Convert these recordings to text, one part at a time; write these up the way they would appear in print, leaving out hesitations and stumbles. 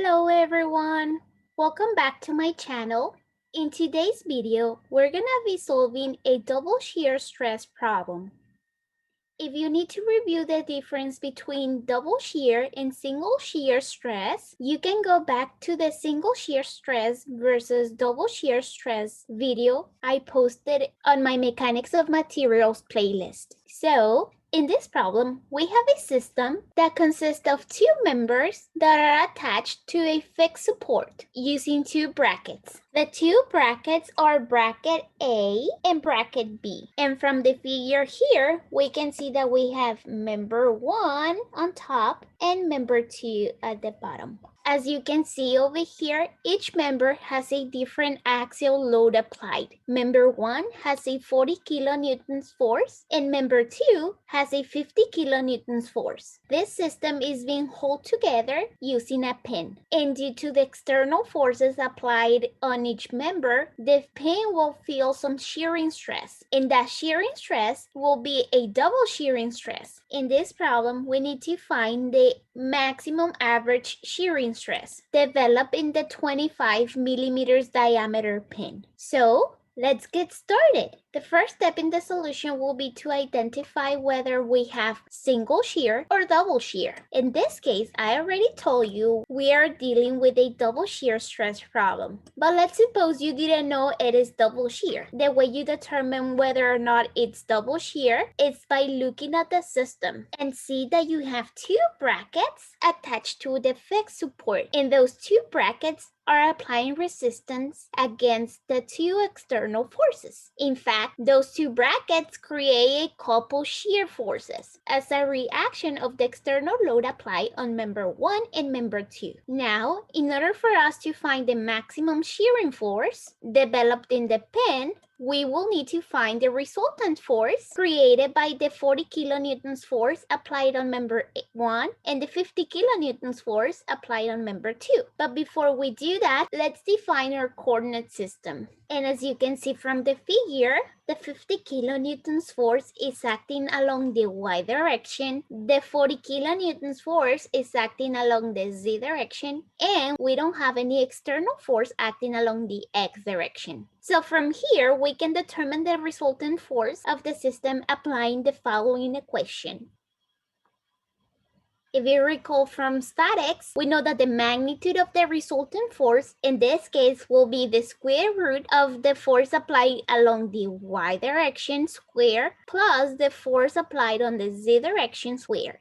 Hello everyone! Welcome back to my channel. In today's video, we're gonna be solving a double shear stress problem. If you need to review the difference between double shear and single shear stress, you can go back to the single shear stress versus double shear stress video I posted on my Mechanics of Materials playlist. So, in this problem, we have a system that consists of two members that are attached to a fixed support using two brackets. The two brackets are bracket A and bracket B. And from the figure here, we can see that we have member 1 on top and member 2 at the bottom. As you can see over here, each member has a different axial load applied. Member 1 has a 40 kilonewtons force and member 2 has a 50 kilonewtons force. This system is being held together using a pin. And due to the external forces applied on each member, the pin will feel some shearing stress. And that shearing stress will be a double shearing stress. In this problem, we need to find the maximum average shearing stress developed in the 25 millimeters diameter pin. So let's get started. The first step in the solution will be to identify whether we have single shear or double shear. In this case, I already told you we are dealing with a double shear stress problem. But let's suppose you didn't know it is double shear. The way you determine whether or not it's double shear is by looking at the system and see that you have two brackets attached to the fixed support. And those two brackets are applying resistance against the two external forces. In fact, those two brackets create a couple shear forces as a reaction of the external load applied on member 1 and member 2. Now, in order for us to find the maximum shearing force developed in the pin, we will need to find the resultant force created by the 40 kilonewtons force applied on member 1 and the 50 kilonewtons force applied on member 2. But before we do that, let's define our coordinate system. And as you can see from the figure, the 50 kilonewtons force is acting along the y direction, the 40 kilonewtons force is acting along the z direction, and we don't have any external force acting along the x direction. So from here, we can determine the resultant force of the system applying the following equation. If you recall from statics, we know that the magnitude of the resultant force in this case will be the square root of the force applied along the y direction squared plus the force applied on the z direction squared.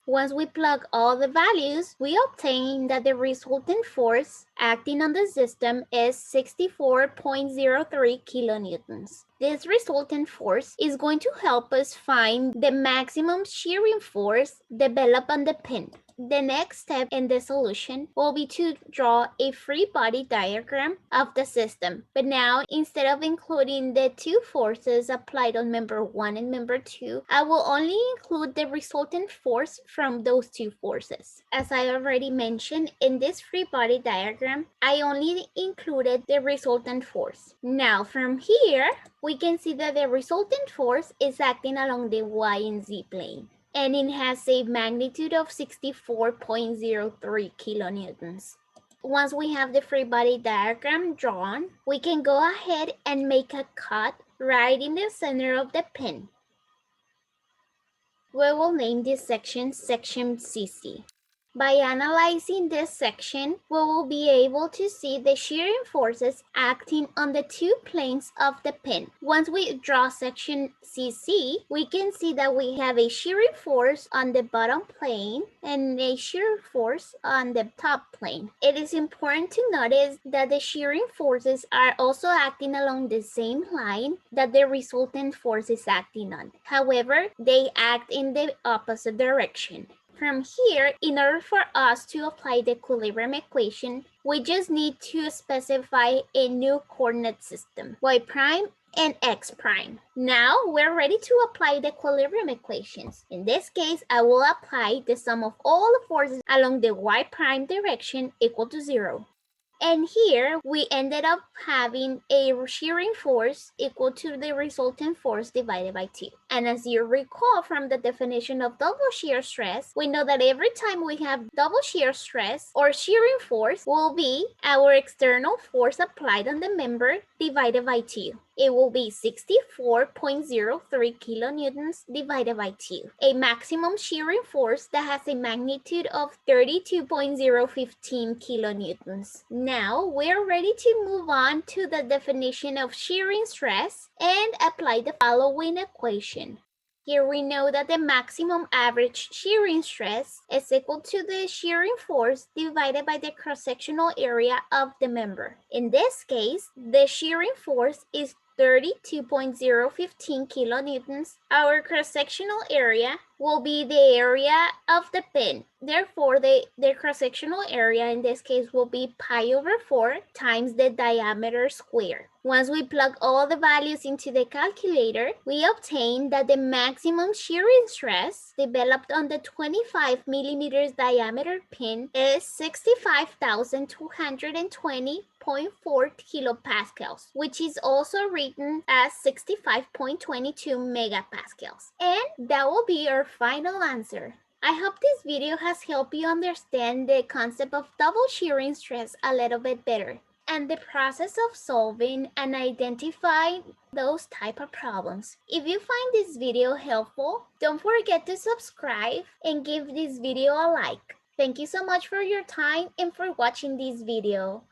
Once we plug all the values, we obtain that the resultant force acting on the system is 64.03 kilonewtons. This resultant force is going to help us find the maximum shearing force developed on the pin. The next step in the solution will be to draw a free body diagram of the system. But now, instead of including the two forces applied on member 1 and member 2, I will only include the resultant force from those two forces. As I already mentioned, in this free body diagram, I only included the resultant force. Now, from here, we can see that the resultant force is acting along the y and z plane, and it has a magnitude of 64.03 kilonewtons. Once we have the free body diagram drawn, we can go ahead and make a cut right in the center of the pin. We will name this section CC. By analyzing this section, we will be able to see the shearing forces acting on the two planes of the pin. Once we draw section CC, we can see that we have a shearing force on the bottom plane and a shear force on the top plane. It is important to notice that the shearing forces are also acting along the same line that the resultant force is acting on. However, they act in the opposite direction. From here, in order for us to apply the equilibrium equation, we just need to specify a new coordinate system, y prime and x prime. Now we're ready to apply the equilibrium equations. In this case, I will apply the sum of all the forces along the y prime direction equal to 0. And here we ended up having a shearing force equal to the resultant force divided by 2. And as you recall from the definition of double shear stress, we know that every time we have double shear stress, or shearing force will be our external force applied on the member divided by 2. It will be 64.03 kilonewtons divided by 2, a maximum shearing force that has a magnitude of 32.015 kilonewtons. Now we're ready to move on to the definition of shearing stress and apply the following equation. Here we know that the maximum average shearing stress is equal to the shearing force divided by the cross-sectional area of the member. In this case, the shearing force is 32.015 kilonewtons. Our cross-sectional area will be the area of the pin. Therefore, the cross-sectional area in this case will be pi over 4 times the diameter squared. Once we plug all the values into the calculator, we obtain that the maximum shearing stress developed on the 25 millimeters diameter pin is 65,220.4 kilopascals, which is also written as 65.22 megapascals. And that will be our final answer. I hope this video has helped you understand the concept of double shearing stress a little bit better and the process of solving and identifying those type of problems. If you find this video helpful, don't forget to subscribe and give this video a like. Thank you so much for your time and for watching this video.